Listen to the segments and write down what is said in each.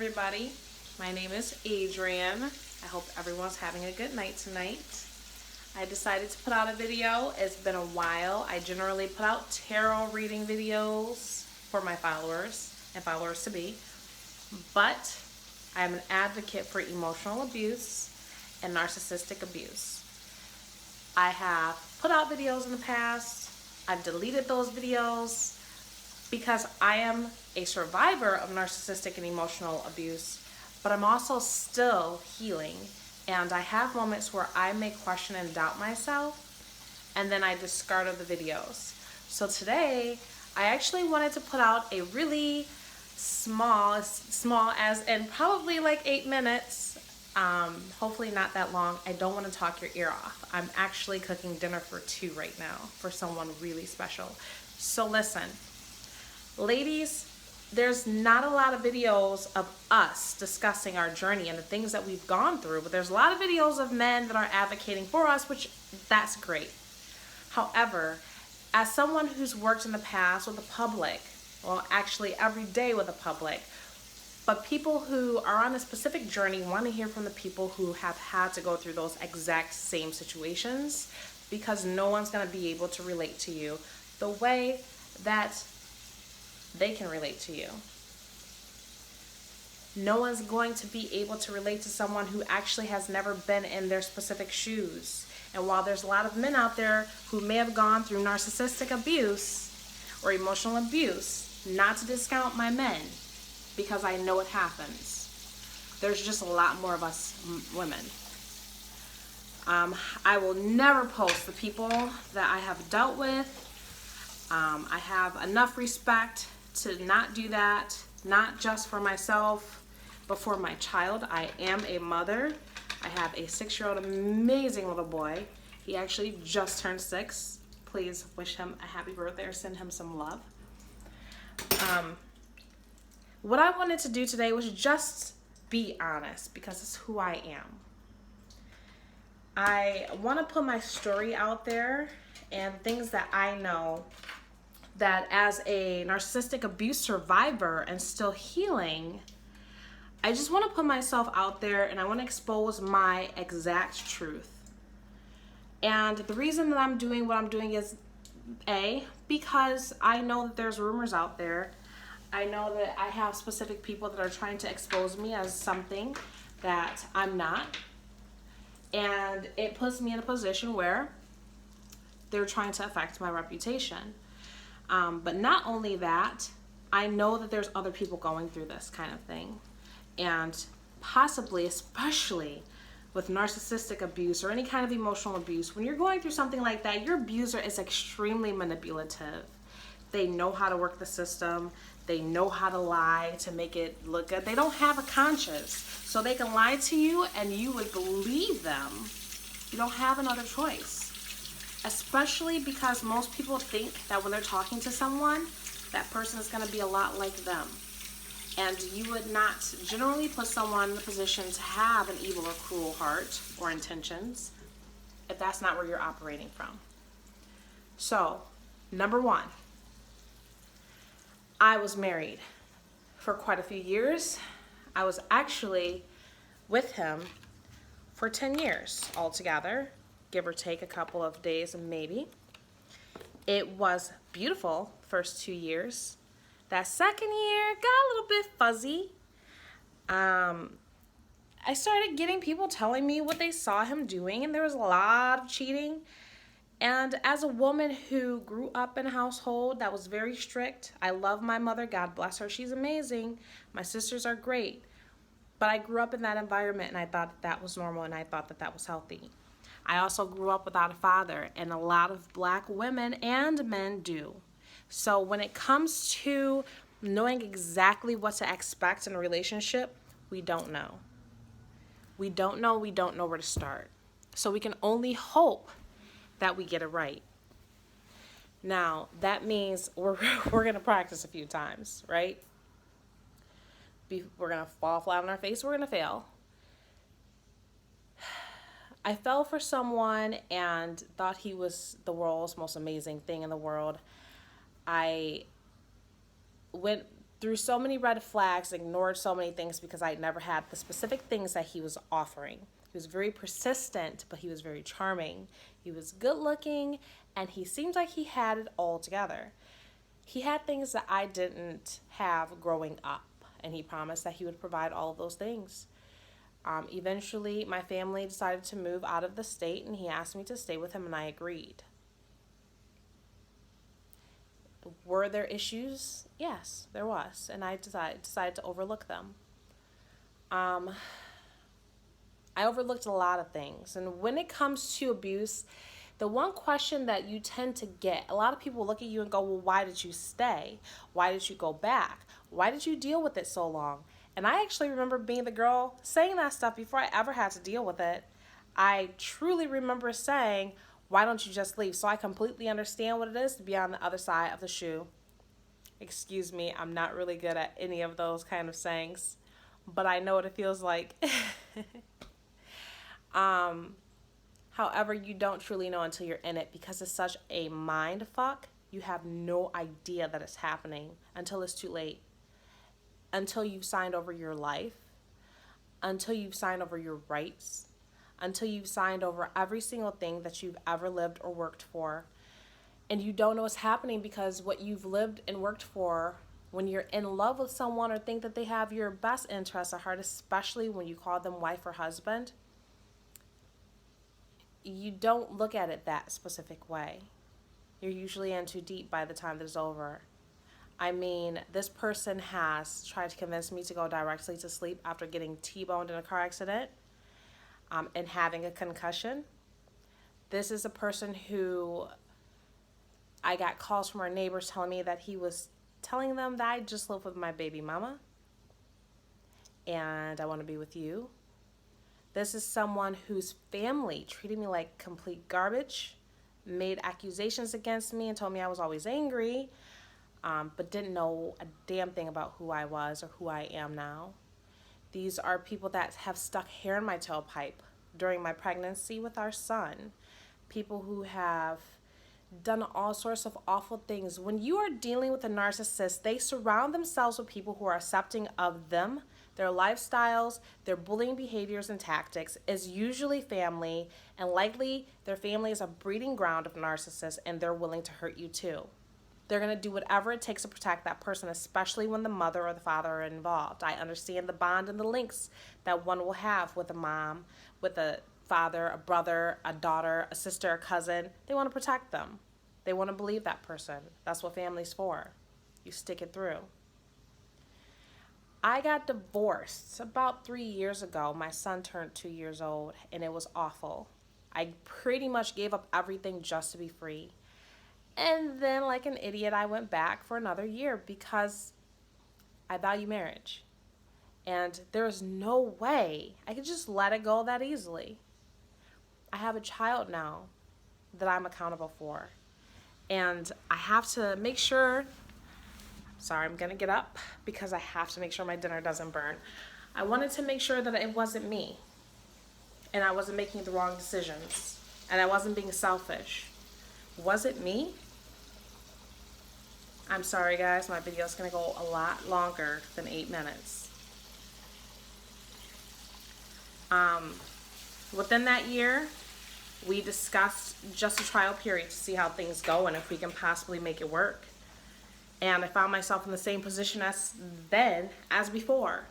everybody. My name is Adrian. I hope everyone's having a good night tonight. I decided to put out a video. It's been a while. I generally put out tarot reading videos for my followers and followers to be, but I am an advocate for emotional abuse and narcissistic abuse. I have put out videos in the past. I've deleted those videos because I am a survivor of narcissistic and emotional abuse, but I'm also still healing, and I have moments where I may question and doubt myself, and then I discard of the videos. So today, I actually wanted to put out a really small as in probably like 8 minutes, hopefully not that long. I don't want to talk your ear off. I'm actually cooking dinner for 2 right now for someone really special. So listen, ladies, there's not a lot of videos of us discussing our journey and the things that we've gone through, but there's a lot of videos of men that are advocating for us, which that's great. However, as someone who's worked in the past with the public, well, actually every day with the public, but people who are on a specific journey want to hear from the people who have had to go through those exact same situations, because no one's going to be able to relate to you the way that they can relate to you. No one's going to be able to relate to someone who actually has never been in their specific shoes. And while there's a lot of men out there who may have gone through narcissistic abuse or emotional abuse, not to discount my men, because I know it happens, there's just a lot more of us women. I will never post the people that I have dealt with. I have enough respect to not do that, not just for myself, but for my child. I am a mother. I have a 6-year-old amazing little boy. He actually just turned 6. Please wish him a happy birthday or send him some love. What I wanted to do today was just be honest, because it's who I am. I want to put my story out there and things that I know, that as a narcissistic abuse survivor and still healing, I just want to put myself out there and I want to expose my exact truth. And the reason that I'm doing what I'm doing is because I know that there's rumors out there. I know that I have specific people that are trying to expose me as something that I'm not. And it puts me in a position where they're trying to affect my reputation. But not only that, I know that there's other people going through this kind of thing. And possibly, especially with narcissistic abuse or any kind of emotional abuse, when you're going through something like that, your abuser is extremely manipulative. They know how to work the system. They know how to lie to make it look good. They don't have a conscience, so they can lie to you and you would believe them. You don't have another choice. Especially because most people think that when they're talking to someone, that person is going to be a lot like them. And you would not generally put someone in a position to have an evil or cruel heart or intentions if that's not where you're operating from. So, number 1, I was married for quite a few years. I was actually with him for 10 years altogether, give or take a couple of days maybe. It was beautiful first 2 years. That second year got a little bit fuzzy. I started getting people telling me what they saw him doing, and there was a lot of cheating. And as a woman who grew up in a household that was very strict, I love my mother, God bless her, she's amazing. My sisters are great. But I grew up in that environment and I thought that was normal and I thought that that was healthy. I also grew up without a father, and a lot of black women and men do. So when it comes to knowing exactly what to expect in a relationship, we don't know. We don't know where to start. So we can only hope that we get it right. Now, that means we're going to practice a few times, right? We're going to fall flat on our face, we're going to fail. I fell for someone and thought he was the world's most amazing thing in the world. I went threw so many red flags, ignored so many things because I never had the specific things that he was offering. He was very persistent, but he was very charming. He was good looking, and he seemed like he had it all together. He had things that I didn't have growing up, and he promised that he would provide all of those things. Eventually, my family decided to move out of the state, and he asked me to stay with him, and I agreed. Were there issues? Yes, there was, and I decided to overlook them. I overlooked a lot of things, and when it comes to abuse, the one question that you tend to get, a lot of people look at you and go, well, why did you stay? Why did you go back? Why did you deal with it so long? And I actually remember being the girl saying that stuff before I ever had to deal with it. I truly remember saying, why don't you just leave? So I completely understand what it is to be on the other side of the shoe. Excuse me, I'm not really good at any of those kind of sayings, but I know what it feels like. However, you don't truly know until you're in it because it's such a mind fuck. You have no idea that it's happening until it's too late. Until you've signed over your life, until you've signed over your rights, until you've signed over every single thing that you've ever lived or worked for. And you don't know what's happening because what you've lived and worked for, when you're in love with someone or think that they have your best interests at heart, especially when you call them wife or husband, you don't look at it that specific way. You're usually in too deep by the time that it's over. I mean, this person has tried to convince me to go directly to sleep after getting T-boned in a car accident and having a concussion. This is a person who I got calls from our neighbors telling me that he was telling them that I just live with my baby mama and I want to be with you. This is someone whose family treated me like complete garbage, made accusations against me and told me I was always angry, but didn't know a damn thing about who I was or who I am now. These are people that have stuck hair in my tailpipe during my pregnancy with our son. People who have done all sorts of awful things. When you are dealing with a narcissist, they surround themselves with people who are accepting of them, their lifestyles, their bullying behaviors and tactics is usually family, and likely their family is a breeding ground of narcissists and they're willing to hurt you too. They're going to do whatever it takes to protect that person, especially when the mother or the father are involved. I understand the bond and the links that one will have with a mom, with a father, a brother, a daughter, a sister, a cousin. They want to protect them. They want to believe that person. That's what family's for. You stick it through. I got divorced about 3 years ago. My son turned 2 years old, and it was awful. I pretty much gave up everything just to be free. And then, like an idiot, I went back for another year because I value marriage. And there's no way I could just let it go that easily. I have a child now that I'm accountable for. And I have to make sure, sorry, I'm going to get up because I have to make sure my dinner doesn't burn. I wanted to make sure that it wasn't me. And I wasn't making the wrong decisions. And I wasn't being selfish. Was it me? I'm sorry guys, my video is going to go a lot longer than 8 minutes. Within that year, we discussed just a trial period to see how things go and if we can possibly make it work. And I found myself in the same position as then as before.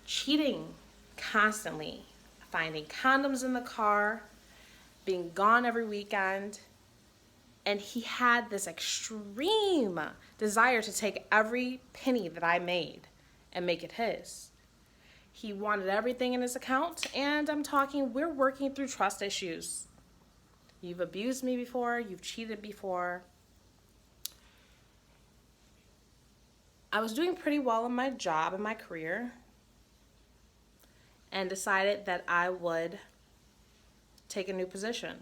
Cheating constantly, finding condoms in the car, being gone every weekend. And he had this extreme desire to take every penny that I made and make it his. He wanted everything in his account, and I'm talking, we're working through trust issues. You've abused me before, you've cheated before. I was doing pretty well in my job and my career and decided that I would take a new position.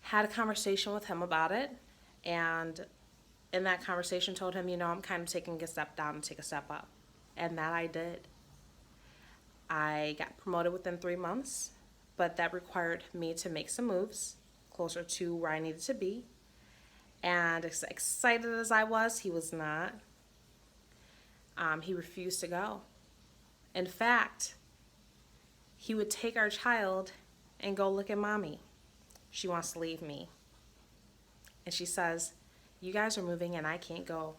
Had a conversation with him about it, and in that conversation told him, I'm kind of taking a step down and take a step up. And that I did. I got promoted within 3 months, but that required me to make some moves closer to where I needed to be. And as excited as I was, he was not. He refused to go. In fact, he would take our child and go look at mommy. She wants to leave me. And she says, you guys are moving and I can't go.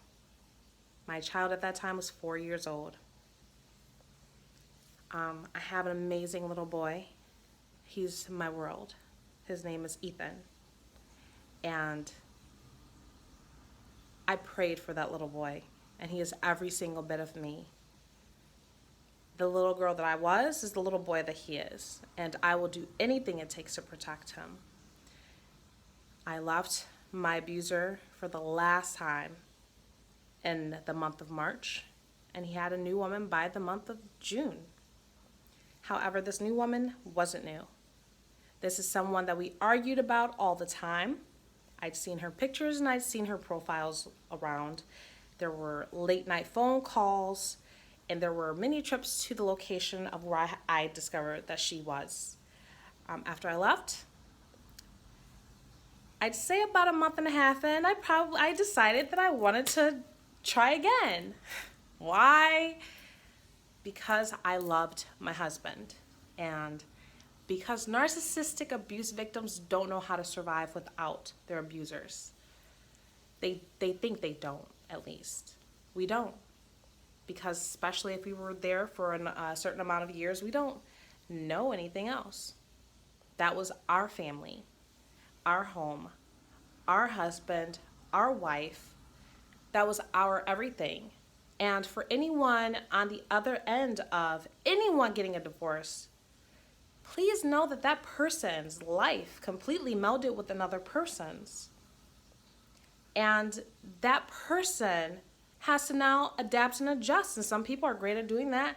My child at that time was 4 years old. I have an amazing little boy. He's my world. His name is Ethan. And I prayed for that little boy, and he is every single bit of me. The little girl that I was is the little boy that he is, and I will do anything it takes to protect him. I left my abuser for the last time in the month of March, and he had a new woman by the month of June. However, this new woman wasn't new. This is someone that we argued about all the time. I'd seen her pictures and I'd seen her profiles around. There were late night phone calls, and there were many trips to the location of where I discovered that she was. After I left, I'd say about a month and a half in, I decided that I wanted to try again. Why? Because I loved my husband, and because narcissistic abuse victims don't know how to survive without their abusers. They think they don't, at least. We don't. Because especially if we were there for a certain amount of years, we don't know anything else. That was our family, our home, our husband, our wife. That was our everything. And for anyone on the other end of anyone getting a divorce, please know that that person's life completely melded with another person's. And that person has to now adapt and adjust. And some people are great at doing that.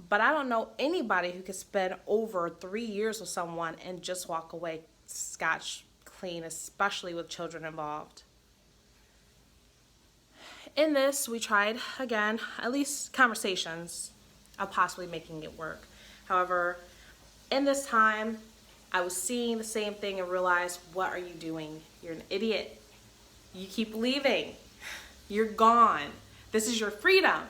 But I don't know anybody who could spend over 3 years with someone and just walk away scotch clean, especially with children involved. In this, we tried, again, at least conversations of possibly making it work. However, in this time, I was seeing the same thing and realized, what are you doing? You're an idiot. You keep leaving. You're gone. This is your freedom.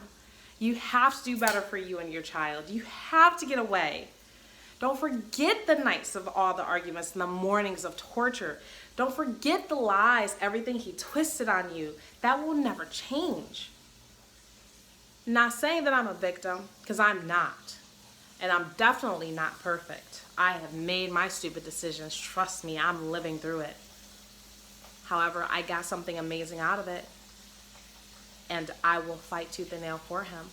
You have to do better for you and your child. You have to get away. Don't forget the nights of all the arguments and the mornings of torture. Don't forget the lies, everything he twisted on you. That will never change. Not saying that I'm a victim, because I'm not. And I'm definitely not perfect. I have made my stupid decisions. Trust me, I'm living through it. However, I got something amazing out of it. And I will fight tooth and nail for him.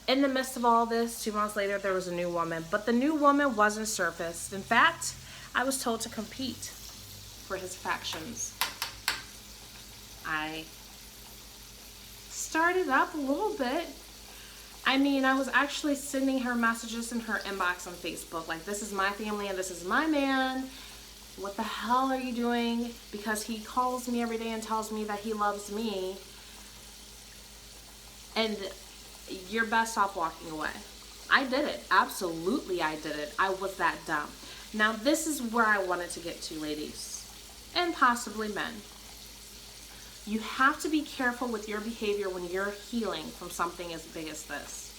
In the midst of all this, 2 months later, there was a new woman. But the new woman wasn't surfaced. In fact, I was told to compete for his affections. I started up a little bit. I mean, I was actually sending her messages in her inbox on Facebook. Like, this is my family and this is my man. What the hell are you doing? Because he calls me every day and tells me that he loves me. And you're best off walking away. I did it. Absolutely, I did it. I was that dumb. Now, this is where I wanted to get to, ladies. And possibly men. You have to be careful with your behavior when you're healing from something as big as this.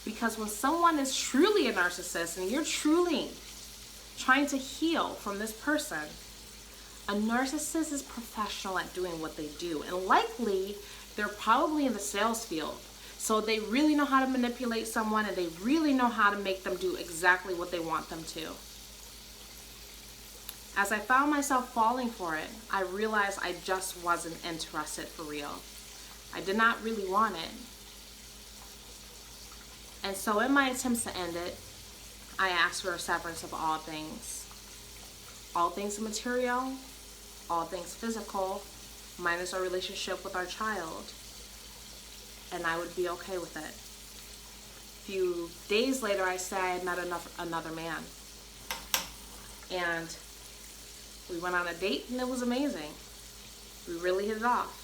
Because when someone is truly a narcissist and you're truly trying to heal from this person, a narcissist is professional at doing what they do. And likely, they're probably in the sales field. So they really know how to manipulate someone, and they really know how to make them do exactly what they want them to. As I found myself falling for it, I realized I just wasn't interested for real. I did not really want it. And so in my attempts to end it, I asked for a severance of all things. All things material, all things physical, minus our relationship with our child. And I would be okay with it. A few days later, I said I met another man. And we went on a date and it was amazing. We really hit it off.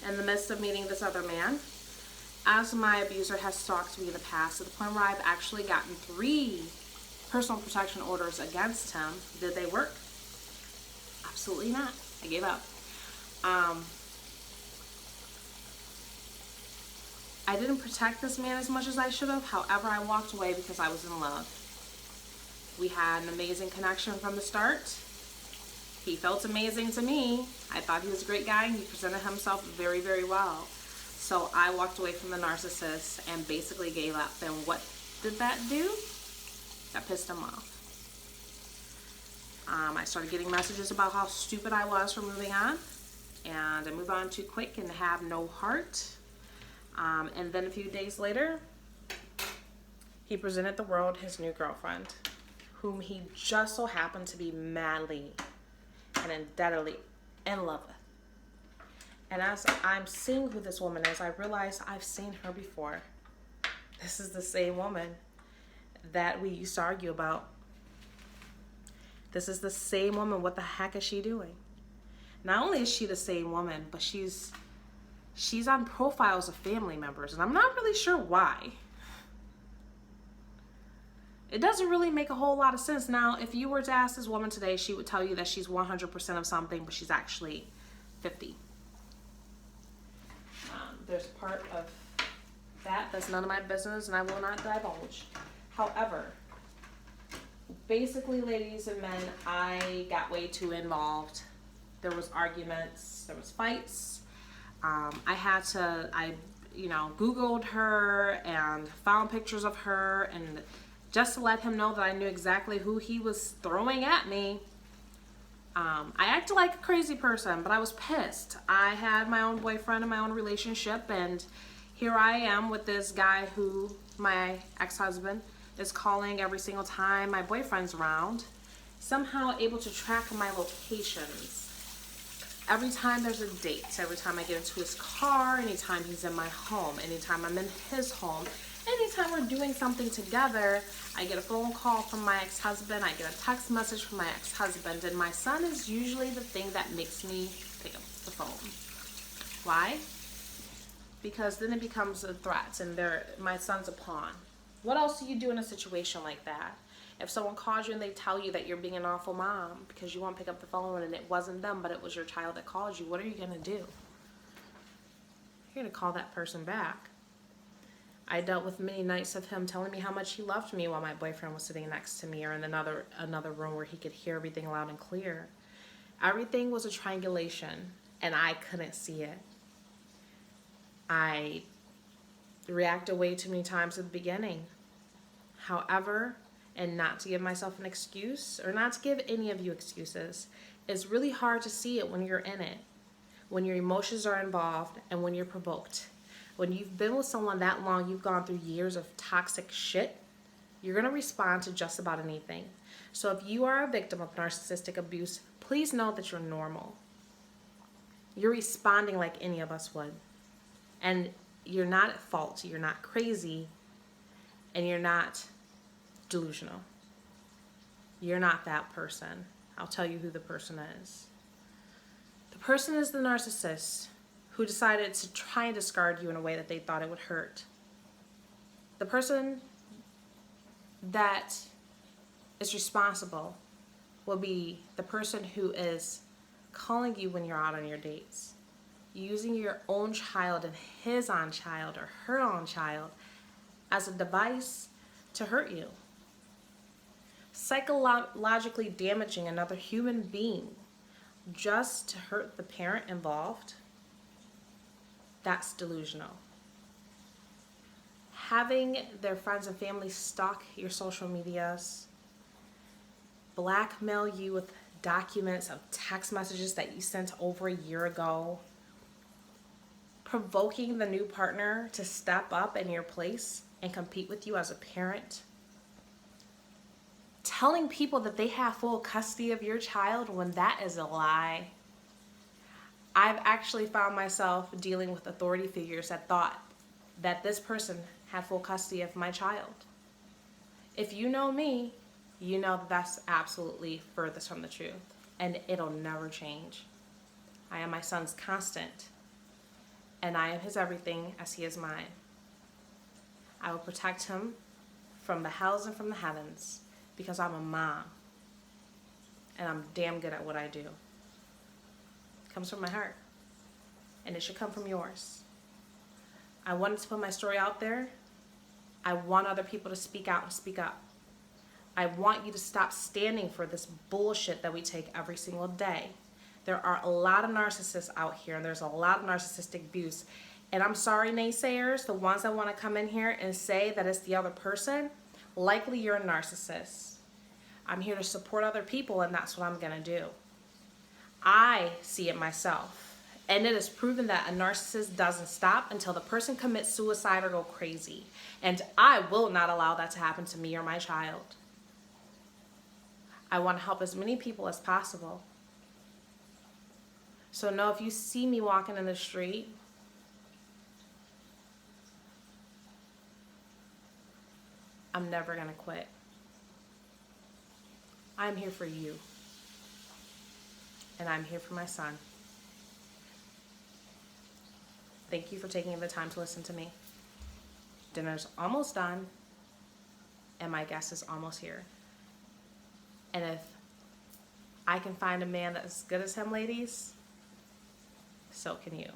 In the midst of meeting this other man, as my abuser has stalked me in the past, to the point where I've actually gotten 3 personal protection orders against him. Did they work? Absolutely not. I gave up. I didn't protect this man as much as I should have. However, I walked away because I was in love. We had an amazing connection from the start. He felt amazing to me. I thought he was a great guy, and he presented himself very, very well. So I walked away from the narcissist and basically gave up. And what did that do? That pissed him off. I started getting messages about how stupid I was for moving on. And I moved on too quick and have no heart. And then a few days later, he presented the world his new girlfriend, whom he just so happened to be madly and indebtedly in love with. And as I'm seeing who this woman is, I realize I've seen her before. This is the same woman that we used to argue about. This is the same woman. What the heck is she doing? Not only is she the same woman, but she's on profiles of family members, and I'm not really sure why. It doesn't really make a whole lot of sense. Now, if you were to ask this woman today, she would tell you that she's 100% of something, but she's actually 50. There's part of that's none of my business, and I will not divulge. However, basically, ladies and men, I got way too involved. There was arguments, there was fights. I Googled her and found pictures of her, and just to let him know that I knew exactly who he was throwing at me. I acted like a crazy person, but I was pissed. I had my own boyfriend and my own relationship, and here I am with this guy who my ex-husband is calling every single time my boyfriend's around, somehow able to track my locations. Every time there's a date, every time I get into his car, anytime he's in my home, anytime I'm in his home, anytime we're doing something together, I get a phone call from my ex-husband, I get a text message from my ex-husband, and my son is usually the thing that makes me pick up the phone. Why? Because then it becomes a threat, and my son's a pawn. What else do you do in a situation like that? If someone calls you and they tell you that you're being an awful mom because you won't pick up the phone and it wasn't them, but it was your child that called you, what are you going to do? You're going to call that person back. I dealt with many nights of him telling me how much he loved me while my boyfriend was sitting next to me or in another room where he could hear everything loud and clear. Everything was a triangulation, and I couldn't see it. I reacted way too many times at the beginning. However, and not to give myself an excuse, or not to give any of you excuses, it's really hard to see it when you're in it, when your emotions are involved, and when you're provoked. When you've been with someone that long, you've gone through years of toxic shit, you're going to respond to just about anything. So if you are a victim of narcissistic abuse, please know that you're normal. You're responding like any of us would. And you're not at fault. You're not crazy. And you're not delusional. You're not that person. I'll tell you who the person is. The person is the narcissist who decided to try and discard you in a way that they thought it would hurt. The person that is responsible will be the person who is calling you when you're out on your dates, using your own child and his own child or her own child as a device to hurt you. Psychologically damaging another human being just to hurt the parent involved, that's delusional. Having their friends and family stalk your social medias, blackmail you with documents of text messages that you sent over a year ago, provoking the new partner to step up in your place and compete with you as a parent, telling people that they have full custody of your child when that is a lie. I've actually found myself dealing with authority figures that thought that this person had full custody of my child. If you know me, you know that that's absolutely furthest from the truth, and it'll never change. I am my son's constant, and I am his everything as he is mine. I will protect him from the hells and from the heavens because I'm a mom, and I'm damn good at what I do. It comes from my heart, and it should come from yours. I wanted to put my story out there. I want other people to speak out and speak up. I want you to stop standing for this bullshit that we take every single day. There are a lot of narcissists out here, and there's a lot of narcissistic abuse. And I'm sorry, naysayers, the ones that want to come in here and say that it's the other person, likely you're a narcissist. I'm here to support other people, and that's what I'm going to do. I see it myself. And it is proven that a narcissist doesn't stop until the person commits suicide or go crazy. And I will not allow that to happen to me or my child. I want to help as many people as possible. So know if you see me walking in the street, I'm never going to quit. I'm here for you. And I'm here for my son. Thank you for taking the time to listen to me. Dinner's almost done, and my guest is almost here. And if I can find a man that's as good as him, ladies, so can you.